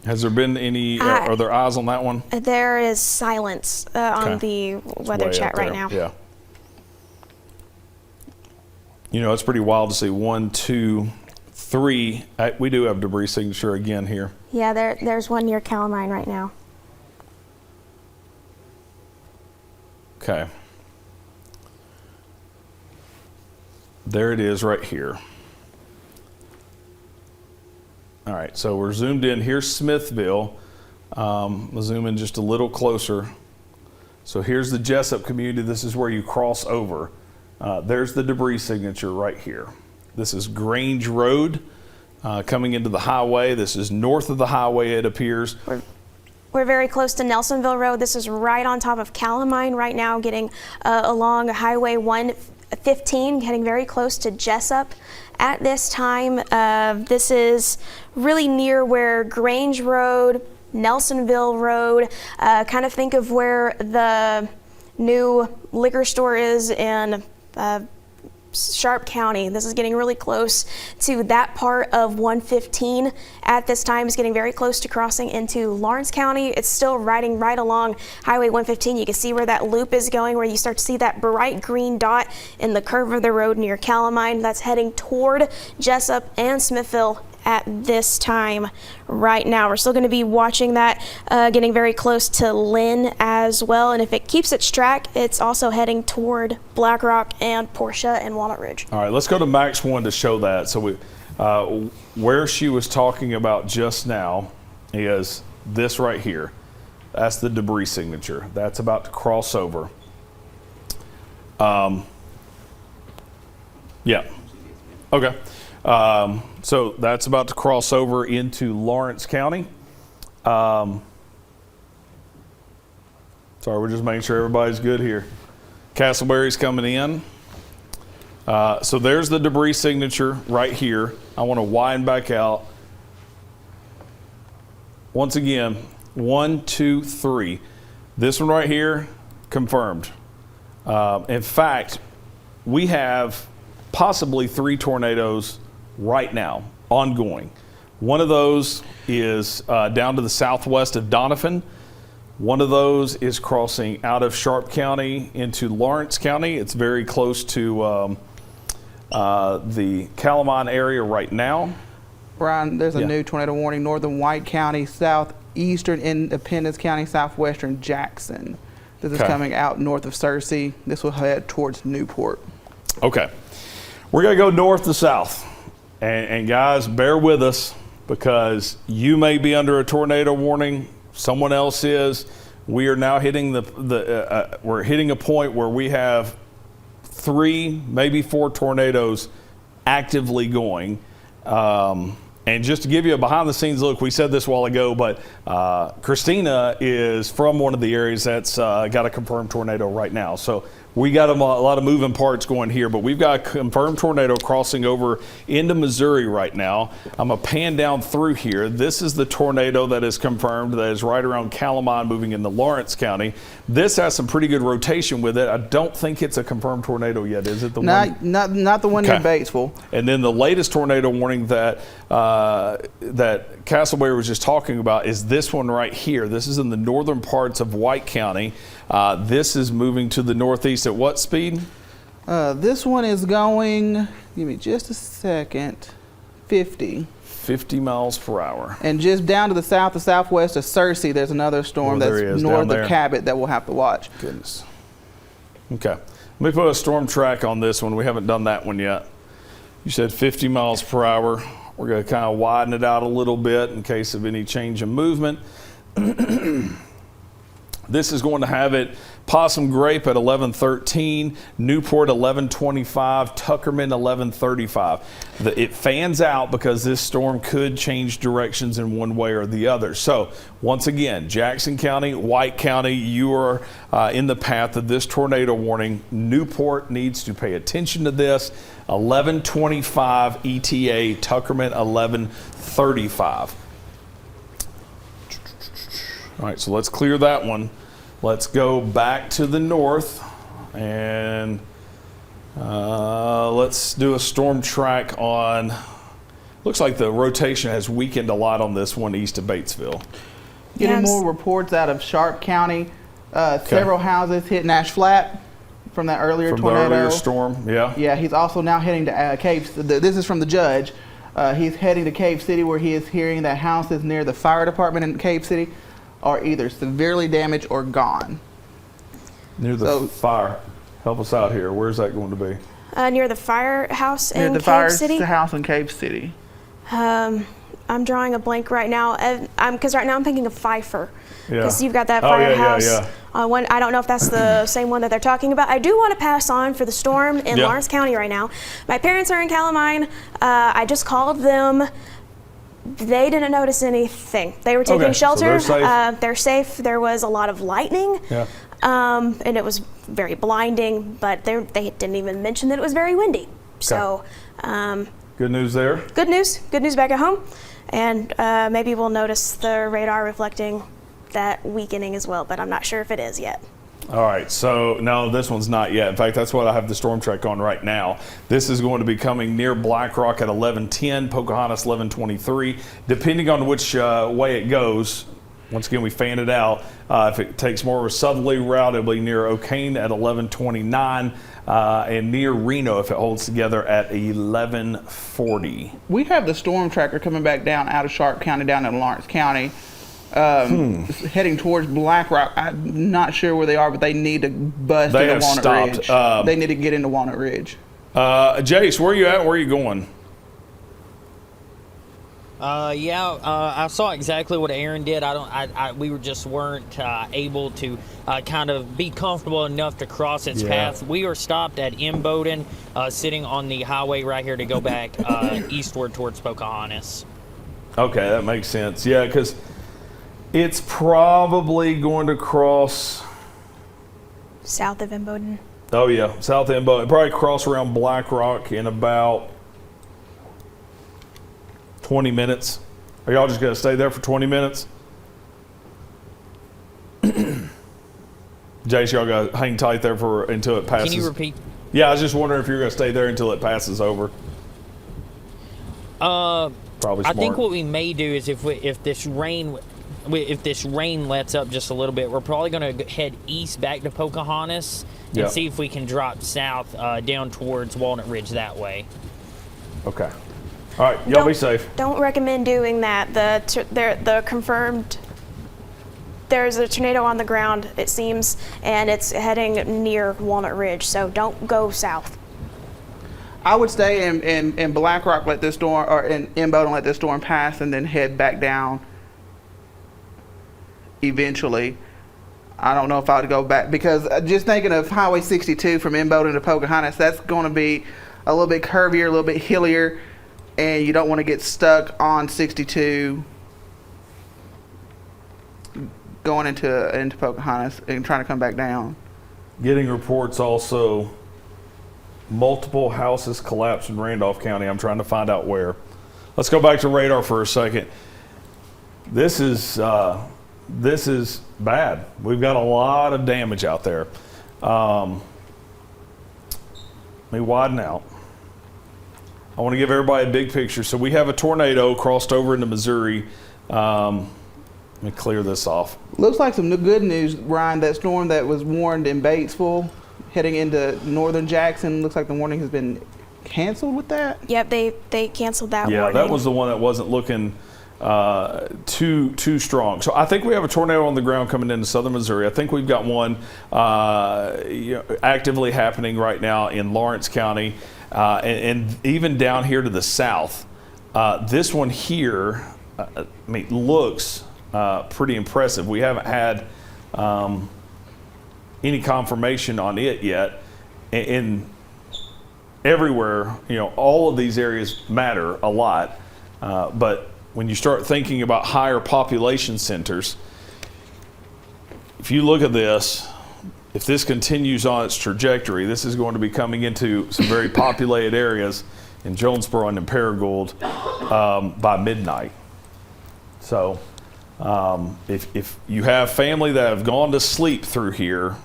any, are there eyes on that one? There is silence on the weather chat right now. Yeah. You know, it's pretty wild to see 1, 2, 3. We do have debris signature again here. Yeah, there's one near Calamine right now. Okay. There it is right here. All right, so we're zoomed in. Here's Smithville. We'll zoom in just a little closer. So here's the Jessup community. This is where you cross over. There's the debris signature right here. This is Grange Road coming into the highway. This is north of the highway, it appears. We're very close to Nelsonville Road. This is right on top of Calamine right now, getting along Highway 115, getting very close to Jessup at this time. This is really near where Grange Road, Nelsonville Road, kind of think of where the new liquor store is in Sharp County. This is getting really close to that part of 115 at this time. It's getting very close to crossing into Lawrence County. It's still riding right along Highway 115. You can see where that loop is going, where you start to see that bright green dot in the curve of the road near Calamine. That's heading toward Jessup and Smithville at this time right now. We're still going to be watching that, getting very close to Lynn as well. And if it keeps its track, it's also heading toward Black Rock and Portia and Walnut Ridge. All right, let's go to Max 1 to show that. So where she was talking about just now is this right here. That's the debris signature. That's about to cross over. Yeah. Okay. So that's about to cross over into Lawrence County. Sorry, we're just making sure everybody's good here. Castleberry's coming in. So there's the debris signature right here. I want to widen back out. Once again, 1, 2, 3. This one right here, confirmed. In fact, we have possibly 3 tornadoes right now, ongoing. One of those is down to the southwest of Doniphan. One of those is crossing out of Sharp County into Lawrence County. It's very close to the Calamine area right now. Brian, there's a new tornado warning, northern White County, southeastern Independence County, southwestern Jackson. This is coming out north of Searcy. This will head towards Newport. Okay. We're going to go north to south. And guys, bear with us, because you may be under a tornado warning. Someone else is. We are now hitting we're hitting a point where we have 3, maybe 4 tornadoes actively going. And just to give you a behind the scenes look, we said this a while ago, but Christina is from one of the areas that's got a confirmed tornado right now. So we got a lot of moving parts going here, but we've got a confirmed tornado crossing over into Missouri right now. I'm going to pan down through here. This is the tornado that is confirmed, that is right around Calamine, moving into Lawrence County. This has some pretty good rotation with it. I don't think it's a confirmed tornado yet, is it? Not the one near Batesville. And then the latest tornado warning that that Castleberry was just talking about is this one right here. This is in the northern parts of White County. This is moving to the northeast at what speed? This one is going, give me just a second, 50. 50 miles per hour. And just down to the south, the southwest of Searcy, there's another storm that's north of Cabot that we'll have to watch. Goodness. Okay. Let me put a storm track on this one. We haven't done that one yet. You said 50 miles per hour. We're going to kind of widen it out a little bit in case of any change in movement. This is going to have it Possum Grape at 11:13, Newport 11:25, Tuckerman 11:35. It fans out because this storm could change directions in one way or the other. So once again, Jackson County, White County, you are in the path of this tornado warning. Newport needs to pay attention to this. 11:25 ETA, Tuckerman 11:35. All right, so let's clear that one. Let's go back to the north and let's do a storm track on, looks like the rotation has weakened a lot on this one east of Batesville. Getting more reports out of Sharp County. Several houses hit Nash Flat. from that earlier From tornado. the earlier storm, yeah. Yeah, he's also now heading to Cave. This is from the judge. He's heading to Cave City, where he is hearing that houses near the fire department in Cave City are either severely damaged or gone. Near the fire. Help us out here. Where's that going to be? Near the firehouse Near in the Cave City. house in Cave City. I'm drawing a blank right now, because right now I'm thinking of Pfeiffer, Yeah. because you've got that Oh, yeah, firehouse. yeah. One, I don't know if that's the same one that they're talking about. I do want to pass on for the storm in Yeah. Lawrence County right now. My parents are in Calamine. I just called them. They didn't notice anything. They were taking Okay, so shelter. they're safe. They're safe. There was a lot of lightning. Yeah. And it was very blinding, but they didn't even mention that it was very windy. So, Good news there. good news back at home. And maybe we'll notice the radar reflecting that weakening as well, but I'm not sure if it is yet. All right, so no, this one's not yet. In fact, that's what I have the storm track on right now. This is going to be coming near Black Rock at 11:10, Pocahontas 11:23. Depending on which way it goes, once again, we fan it out. If it takes more of a southerly route, it'll be near O'Kane at 11:29, and near Reno if it holds together at 11:40. We have the storm tracker coming back down out of Sharp County, down in Lawrence County, heading towards Black Rock. I'm not sure where they are, but they need to bust They into have Walnut stopped. Ridge. They need to get into Walnut Ridge. Jace, where are you at? Where are you going? I saw exactly what Aaron did. We weren't able to kind of be comfortable enough to cross its path. We are stopped at Imboden, sitting on the highway right here to go back eastward towards Pocahontas. Okay, that makes sense. Yeah, because it's probably going to cross. South of Imboden. Oh yeah, South Embo. Probably cross around Black Rock in about 20 minutes. Are y'all just gonna stay there for 20 minutes? Jace, y'all gotta hang tight there until it passes. Can you repeat? Yeah, I was just wondering if you're gonna stay there until it passes over. Probably smart. I think what we may do is if this rain lets up just a little bit, we're probably going to head east back to Pocahontas and see if we can drop south down towards Walnut Ridge that way. Okay. All right, y'all be safe. Don't recommend doing that. The confirmed. There's a tornado on the ground, it seems, and it's heading near Walnut Ridge. So don't go south. I would stay in Black Rock, let this storm, or in Imboden, let this storm pass, and then head back down eventually. I don't know if I would go back, because just thinking of Highway 62 from Imboden to Pocahontas, that's going to be a little bit curvier, a little bit hillier, and you don't want to get stuck on 62 going into Pocahontas and trying to come back down. Getting reports also. Multiple houses collapsed in Randolph County. I'm trying to find out where. Let's go back to radar for a second. This is bad. We've got a lot of damage out there. Let me widen out. I want to give everybody a big picture. So we have a tornado crossed over into Missouri. Let me clear this off. Looks like some good news, Ryan. That storm that was warned in Batesville, heading into northern Jackson, looks like the warning has been canceled with that. Yep, they canceled that Yeah, warning. that was the one that wasn't looking too strong. So I think we have a tornado on the ground coming into southern Missouri. I think we've got one actively happening right now in Lawrence County, and even down here to the south. This one here, looks pretty impressive. We haven't had any confirmation on it yet. And everywhere, all of these areas matter a lot, but when you start thinking about higher population centers, if you look at this, if this continues on its trajectory, this is going to be coming into some very populated areas in Jonesboro and in Paragould by midnight. So if you have family that have gone to sleep through here,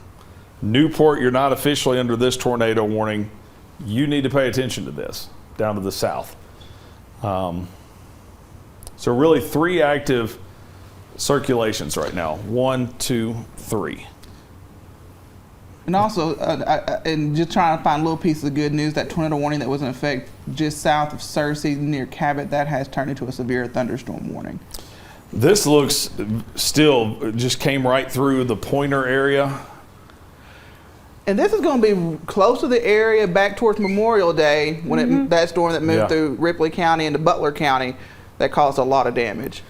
Newport, you're not officially under this tornado warning. You need to pay attention to this down to the south. So really 3 active circulations right now. 1, 2, 3. And also, and just trying to find little pieces of good news, that tornado warning that was in effect just south of Searcy near Cabot, that has turned into a severe thunderstorm warning. This looks still just came right through the Pointer area. And this is going to be close to the area back towards Memorial Day when that storm that moved through Ripley County into Butler County that caused a lot of damage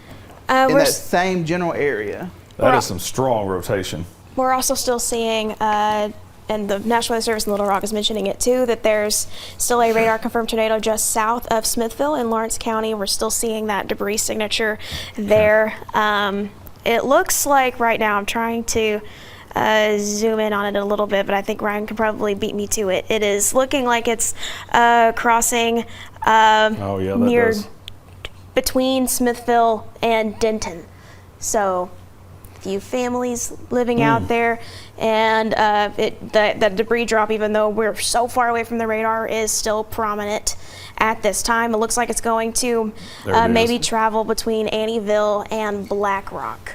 in that same general area. That is some strong rotation. We're also still seeing, and the National Weather Service in Little Rock is mentioning it too, that there's still a radar confirmed tornado just south of Smithville in Lawrence County. We're still seeing that debris signature there. It looks like right now, I'm trying to zoom in on it a little bit, but I think Ryan can probably beat me to it. It is looking like it's crossing near between Smithville and Denton. So few families living out there, and that debris drop, even though we're so far away from the radar, is still prominent at this time. It looks like it's going to maybe travel between Annieville and Black Rock.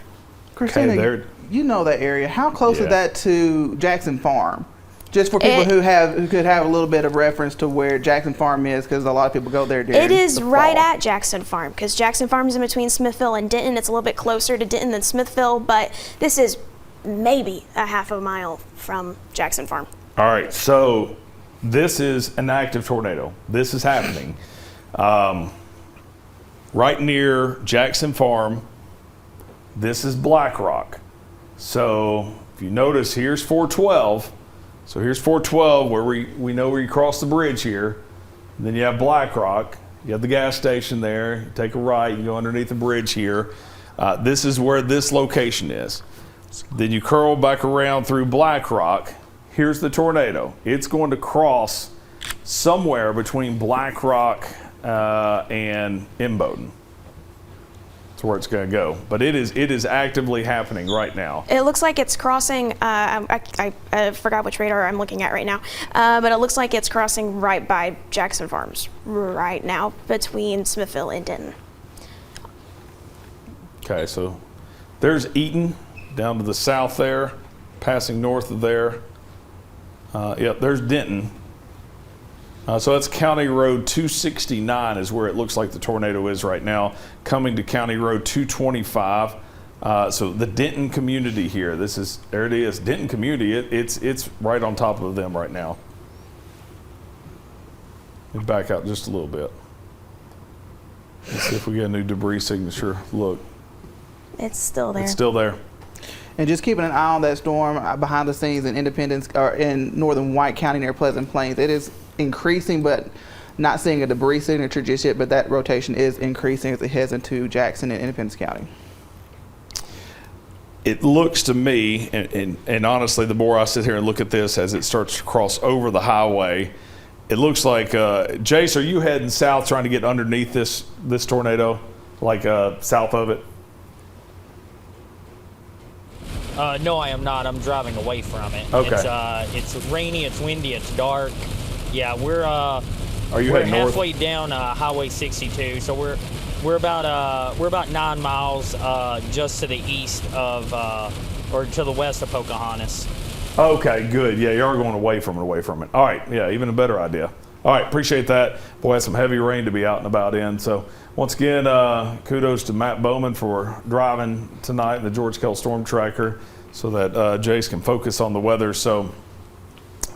Christina, you know that area. How close is that to Jackson Farm? Just for people who could have a little bit of reference to where Jackson Farm is, because a lot of people go there during It is the right fall. at Jackson Farm, because Jackson Farm is in between Smithville and Denton. It's a little bit closer to Denton than Smithville, but this is maybe a half a mile from Jackson Farm. All right, so this is an active tornado. This is happening right near Jackson Farm. This is Black Rock. So if you notice, here's 412. So here's 412 where we know where you cross the bridge here. And then you have Black Rock. You have the gas station there. You take a right, you go underneath the bridge here. This is where this location is. Then you curl back around through Black Rock. Here's the tornado. It's going to cross somewhere between Black Rock and Imboden. That's where it's going to go. But it is actively happening right now. It looks like it's crossing, I forgot which radar I'm looking at right now, but it looks like it's crossing right by Jackson Farms right now between Smithville and Denton. Okay, so there's Eaton down to the south there, passing north of there. Yep, there's Denton. So that's County Road 269 is where it looks like the tornado is right now, coming to County Road 225. So the Denton community here, there it is, Denton community, it's right on top of them right now. Let me back out just a little bit. Let's see if we get a new debris signature. Look. It's still there. It's still there. And just keeping an eye on that storm behind the scenes in Independence or in northern White County near Pleasant Plains. It is increasing, but not seeing a debris signature just yet, but that rotation is increasing as it heads into Jackson and Independence County. It looks to me, and honestly, the more I sit here and look at this as it starts to cross over the highway, it looks like, Jace, are you heading south trying to get underneath this tornado, like south of it? No, I am not. I'm driving away from it. Okay. It's rainy, it's windy, it's dark. Yeah, we're heading north? halfway down Highway 62, so we're about 9 miles just to the east of or to the west of Pocahontas. Okay, good. Yeah, you are going away from it. All right, yeah, even a better idea. All right, appreciate that. Boy, had some heavy rain to be out and about in. So once again, kudos to Matt Bowman for driving tonight in the George Kell Storm Tracker so that Jace can focus on the weather. So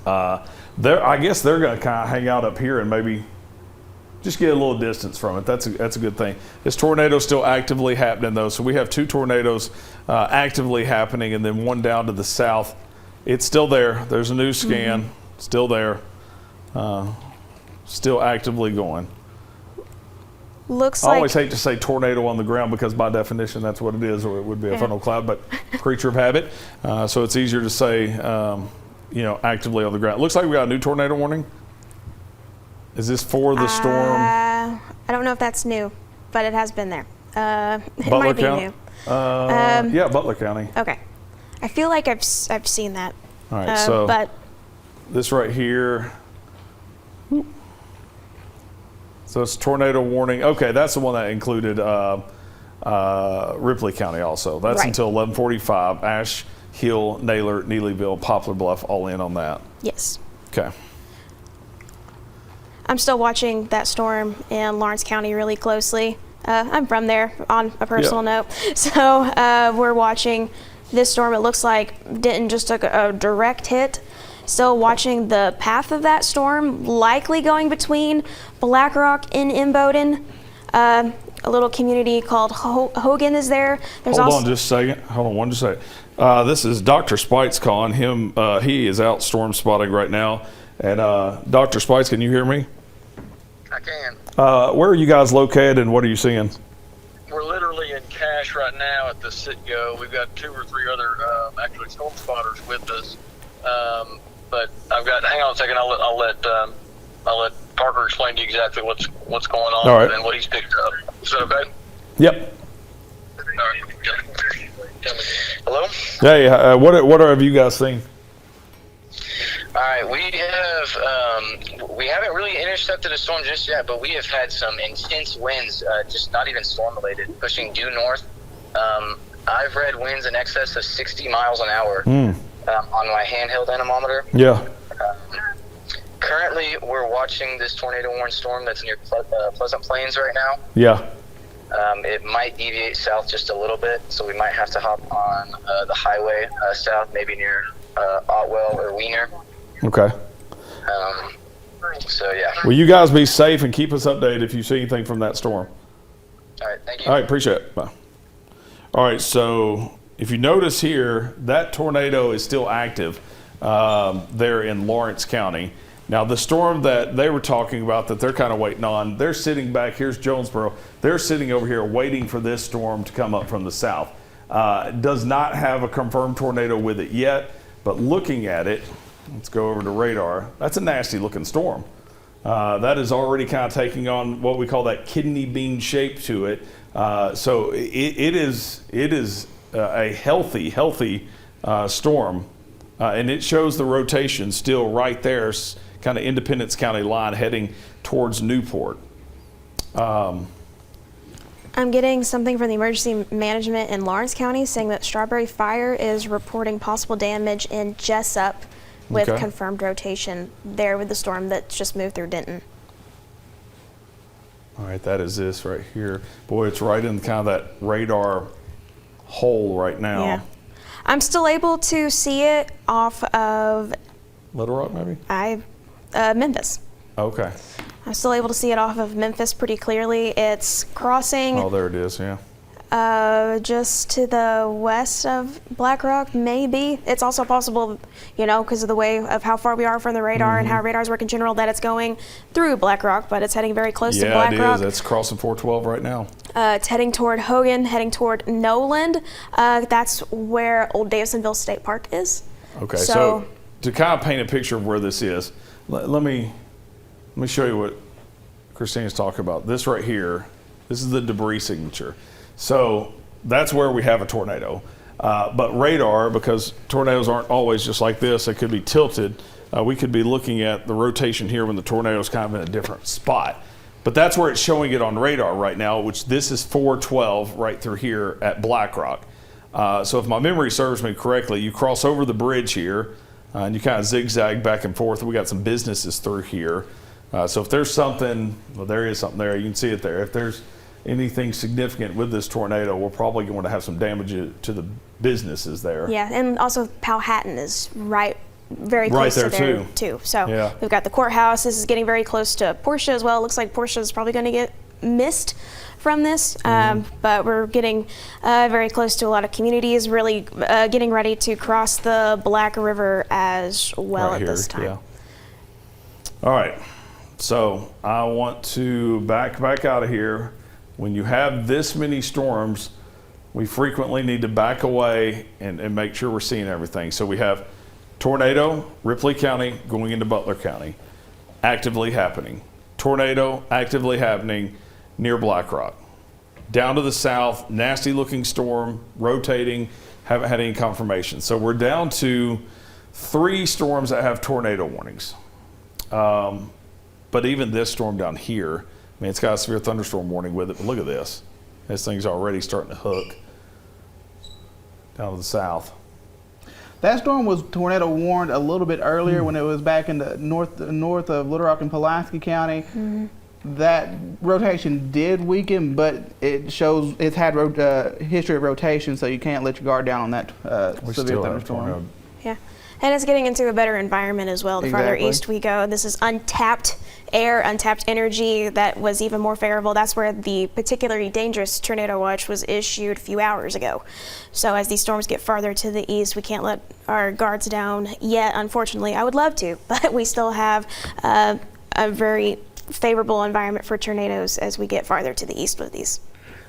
I guess they're going to kind of hang out up here and maybe just get a little distance from it. That's a good thing. This tornado is still actively happening, though. So we have 2 tornadoes actively happening and then one down to the south. It's still there. There's a new scan. Still there. Still actively going. Looks I like always hate to say tornado on the ground because by definition that's what it is, or it would be a funnel cloud, but creature of habit. So it's easier to say, actively on the ground. Looks like we got a new tornado warning. Is this for the storm? I don't know if that's new, but it has been there. It Butler might be County? new. Yeah, Butler County. Okay. I feel like I've seen that. All right, so but this right here. So it's tornado warning. Okay, that's the one that included Ripley County also. That's Right. until 11:45. Ash Hill, Naylor, Neelyville, Poplar Bluff, all in on that. Yes. Okay. I'm still watching that storm in Lawrence County really closely. I'm from there on a personal note. So we're watching this storm. It looks like Denton just took a direct hit. Still watching the path of that storm, likely going between Black Rock and Imboden. A little community called Hogan is there. There's Hold on just a second. Hold on one second. This is Dr. Spites calling him. He is out storm spotting right now. And Dr. Spites, can you hear me? I can. Where are you guys located and what are you seeing? We're literally in Cache right now at the sit-go. We've got 2 or 3 other actually storm spotters with us. But hang on a second. I'll let Parker explain to you exactly what's going on All right. and what he's picked up. Is that okay? Yep. All right. Hello? Hey, what have you guys seen? All right, we haven't really intercepted a storm just yet, but we have had some intense winds, just not even storm related, pushing due north. I've read winds in excess of 60 miles an hour on my handheld anemometer. Yeah. Currently, we're watching this tornado warned storm that's near Pleasant Plains right now. Yeah. It might deviate south just a little bit, so we might have to hop on the highway south, maybe near Otwell or Wiener. Okay. So yeah. Will you guys be safe and keep us updated if you see anything from that storm? All right, thank you. All right, appreciate it. Bye. All right, so if you notice here, that tornado is still active there in Lawrence County. Now, the storm that they were talking about that they're kind of waiting on, they're sitting back, here's Jonesboro, they're sitting over here waiting for this storm to come up from the south. Does not have a confirmed tornado with it yet, but looking at it, let's go over to radar. That's a nasty looking storm. That is already kind of taking on what we call that kidney bean shape to it. So it is a healthy storm. And it shows the rotation still right there, kind of Independence County line heading towards Newport. I'm getting something from the emergency management in Lawrence County saying that Strawberry Fire is reporting possible damage in Jessup with confirmed rotation there with the storm that's just moved through Denton. All right, that is this right here. Boy, it's right in kind of that radar hole right now. Yeah. I'm still able to see it off of Little Rock, maybe? Memphis. Okay. I'm still able to see it off of Memphis pretty clearly. It's crossing Oh, there it is, yeah. just to the west of Black Rock, maybe. It's also possible, because of the way of how far we are from the radar and how radars work in general, that it's going through Black Rock, but it's heading very close to Black Rock. Yeah, it is. It's crossing 412 right now. It's heading toward Hogan, heading toward Noland. That's where Old Davisonville State Park is. Okay, so to kind of paint a picture of where this is, let me show you what Christina's talking about. This right here, this is the debris signature. So that's where we have a tornado. But radar, because tornadoes aren't always just like this, they could be tilted. We could be looking at the rotation here when the tornado is kind of in a different spot. But that's where it's showing it on radar right now, which this is 412 right through here at Black Rock. So if my memory serves me correctly, you cross over the bridge here and you kind of zigzag back and forth. We got some businesses through here. So if there's something, well, there is something there. You can see it there. If there's anything significant with this tornado, we're probably going to have some damage to the businesses there. Yeah, and also Powhatan is very close there to there too. So yeah. We've got the courthouse. This is getting very close to Portia as well. It looks like Portia is probably going to get missed from this, but we're getting very close to a lot of communities, really getting ready to cross the Black River as well at this time. Yeah. All right, so I want to back out of here. When you have this many storms, we frequently need to back away and make sure we're seeing everything. So we have tornado, Ripley County going into Butler County, actively happening. Tornado actively happening near Black Rock. Down to the south, nasty looking storm, rotating, haven't had any confirmation. So we're down to 3 storms that have tornado warnings. But even this storm down here, I mean, it's got a severe thunderstorm warning with it, but look at this. This thing's already starting to hook down to the south. That storm was tornado warned a little bit earlier when it was back in the north of Little Rock and Pulaski County. That rotation did weaken, but it shows it's had history of rotation, so you can't let your guard down on that severe thunderstorm. Yeah. And it's getting into a better environment as well. The farther Exactly. east we go, this is untapped air, untapped energy that was even more favorable. That's where the particularly dangerous tornado watch was issued a few hours ago. So as these storms get farther to the east, we can't let our guards down yet, unfortunately. I would love to, but we still have a very favorable environment for tornadoes as we get farther to the east with these.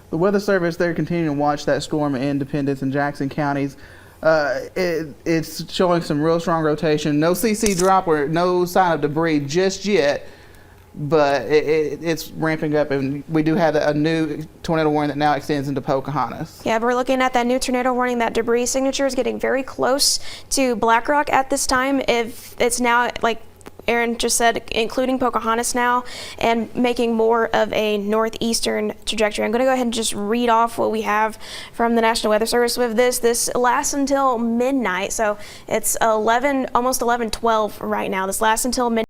The Weather Service, they're continuing to watch that storm in Independence and Jackson counties. It's showing some real strong rotation. No CC drop or no sign of debris just yet, but it's ramping up, and we do have a new tornado warning that now extends into Pocahontas. Yeah, we're looking at that new tornado warning. That debris signature is getting very close to Black Rock at this time. If it's now, like Aaron just said, including Pocahontas now, and making more of a northeastern trajectory. I'm going to go ahead and just read off what we have from the National Weather Service with this. This lasts until midnight, so it's almost 11:12 right now. This lasts until midnight.